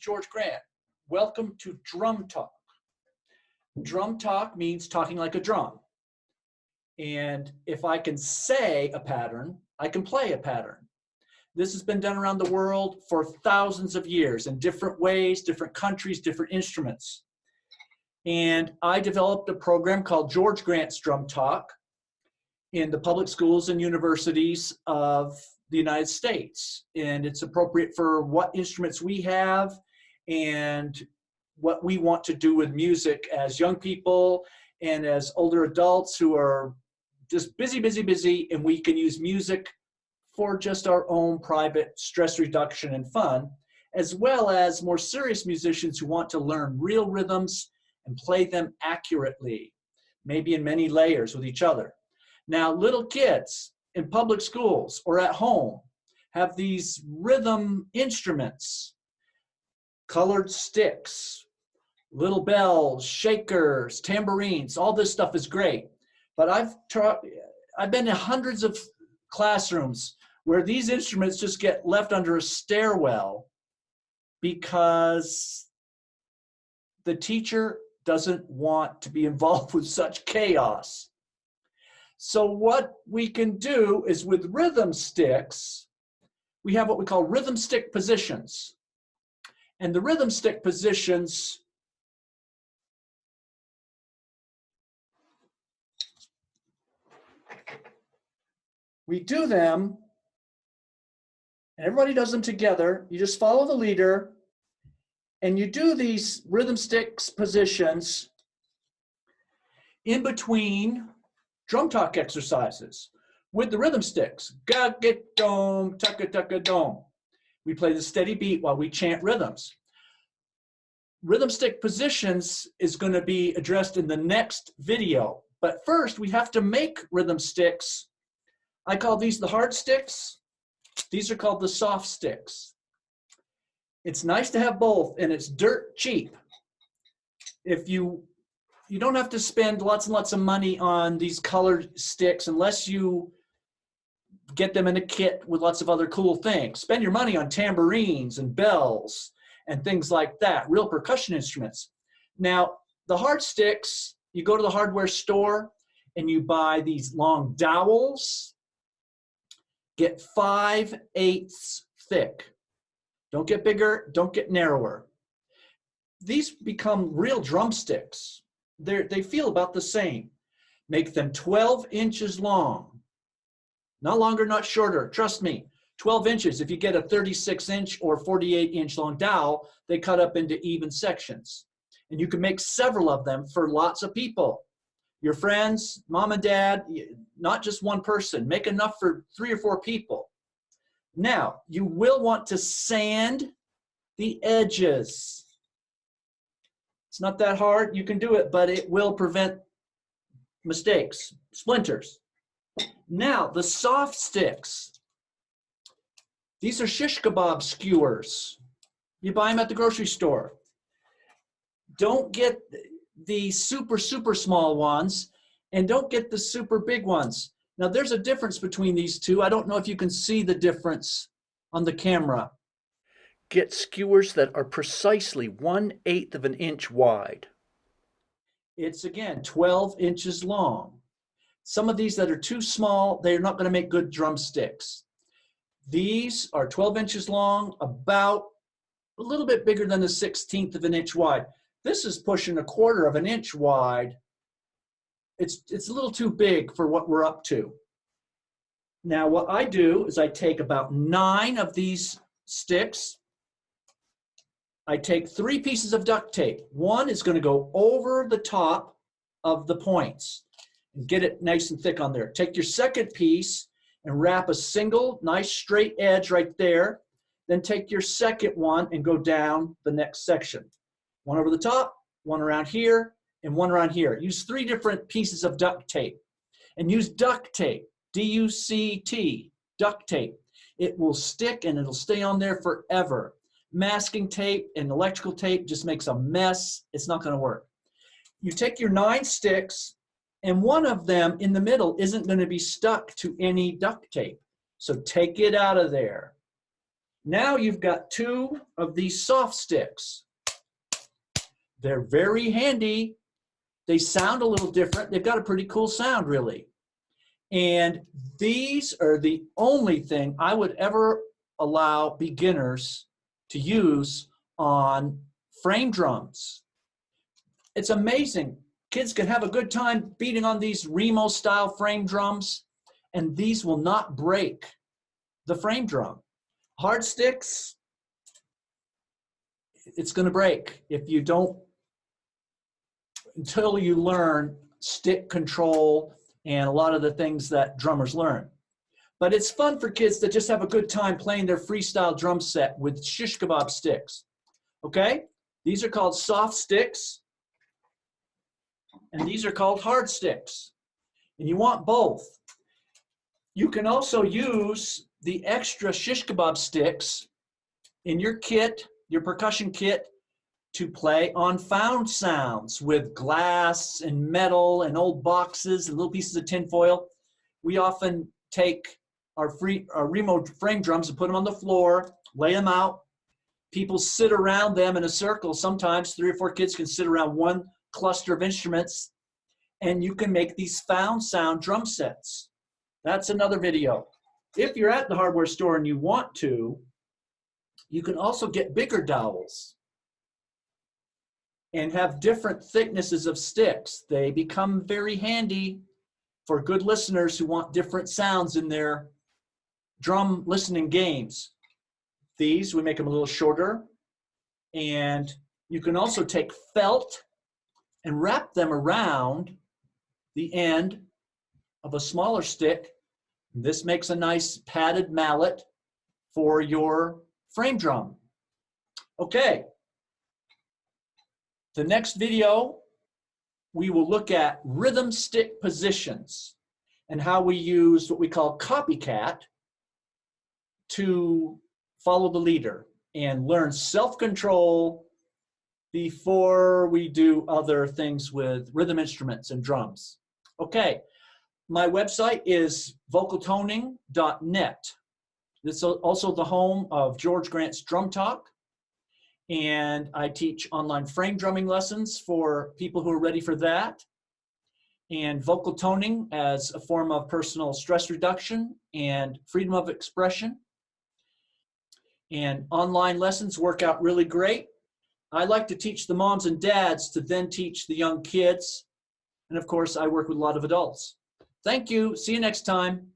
George Grant. Welcome to Drum Talk. Drum talk means talking like a drum. And if I can say a pattern, I can play a pattern. This has been done around the world for thousands of years in different ways, different countries, different instruments. And I developed a program called George Grant's Drum Talk in the public schools and universities of the United States. And it's appropriate for what instruments we have and what we want to do with music as young people and as older adults who are just busy, and we can use music for just our own private stress reduction and fun, as well as more serious musicians who want to learn real rhythms and play them accurately, maybe in many layers with each other. Now, little kids in public schools or at home have these rhythm instruments, colored sticks, little bells, shakers, tambourines. All this stuff is great. But I've been in hundreds of classrooms where these instruments just get left under a stairwell because the teacher doesn't want to be involved with such chaos. So what we can do is with rhythm sticks, we have what we call rhythm stick positions. And the rhythm stick positions we do them, and everybody does them together. You just follow the leader, and you do these rhythm sticks positions in between drum talk exercises with the rhythm sticks. Ga-get-dome, tucka-tucka-dome. We play the steady beat while we chant rhythms. Rhythm stick positions is going to be addressed in the next video. But first, we have to make rhythm sticks. I call these the hard sticks. These are called the soft sticks. It's nice to have both, and it's dirt cheap. If you don't have to spend lots and lots of money on these colored sticks unless you get them in a kit with lots of other cool things. Spend your money on tambourines and bells and things like that, real percussion instruments. Now, the hard sticks, you go to the hardware store and you buy these long dowels. Get 5/8 thick. Don't get bigger, don't get narrower. These become real drumsticks. They feel about the same. Make them 12 inches long. Not longer, not shorter. Trust me, 12 inches. If you get a 36-inch or 48-inch long dowel, they cut up into even sections. And you can make several of them for lots of people. Your friends, mom and dad, not just one person. Make enough for 3 or 4 people. Now, you will want to sand the edges. It's not that hard. You can do it, but it will prevent mistakes, splinters. Now, the soft sticks. These are shish kebab skewers. You buy them at the grocery store. Don't get the super small ones, and don't get the super big ones. Now, there's a difference between these two. I don't know if you can see the difference on the camera. Get skewers that are precisely 1/8 of an inch wide. It's, again, 12 inches long. Some of these that are too small, they're not going to make good drumsticks. These are 12 inches long, about a little bit bigger than the 1/16 of an inch wide. This is pushing 1/4 of an inch wide. It's a little too big for what we're up to. Now, what I do is I take about 9 of these sticks. I take 3 pieces of duct tape. One is going to go over the top of the points and get it nice and thick on there. Take your second piece and wrap a single nice straight edge right there. Then take your second one and go down the next section. One over the top, one around here, and one around here. Use 3 different pieces of duct tape. And use duct tape, D-U-C-T, duct tape. It will stick and it'll stay on there forever. Masking tape and electrical tape just makes a mess. It's not going to work. You take your 9 sticks, and one of them in the middle isn't going to be stuck to any duct tape. So take it out of there. Now you've got two of these soft sticks. They're very handy. They sound a little different. They've got a pretty cool sound, really. And these are the only thing I would ever allow beginners to use on frame drums. It's amazing. Kids can have a good time beating on these Remo-style frame drums, and these will not break the frame drum. Hard sticks, it's going to break if you don't, until you learn stick control and a lot of the things that drummers learn. But it's fun for kids to just have a good time playing their freestyle drum set with shish kebab sticks. Okay? These are called soft sticks, and these are called hard sticks. And you want both. You can also use the extra shish kebab sticks in your kit, your percussion kit, to play on found sounds with glass and metal and old boxes and little pieces of tin foil. We often take our remote frame drums and put them on the floor, lay them out. People sit around them in a circle. Sometimes 3 or 4 kids can sit around one cluster of instruments, and you can make these found sound drum sets. That's another video. If you're at the hardware store and you want to, you can also get bigger dowels and have different thicknesses of sticks. They become very handy for good listeners who want different sounds in their drum listening games. These, we make them a little shorter, and you can also take felt and wrap them around the end of a smaller stick. This makes a nice padded mallet for your frame drum. Okay. The next video, we will look at rhythm stick positions and how we use what we call copycat to follow the leader and learn self-control before we do other things with rhythm instruments and drums. Okay, my website is vocaltoning.net. This is also the home of George Grant's Drum Talk. And I teach online frame drumming lessons for people who are ready for that. And vocal toning as a form of personal stress reduction and freedom of expression. And online lessons work out really great. I like to teach the moms and dads to then teach the young kids. And of course, I work with a lot of adults. Thank you. See you next time.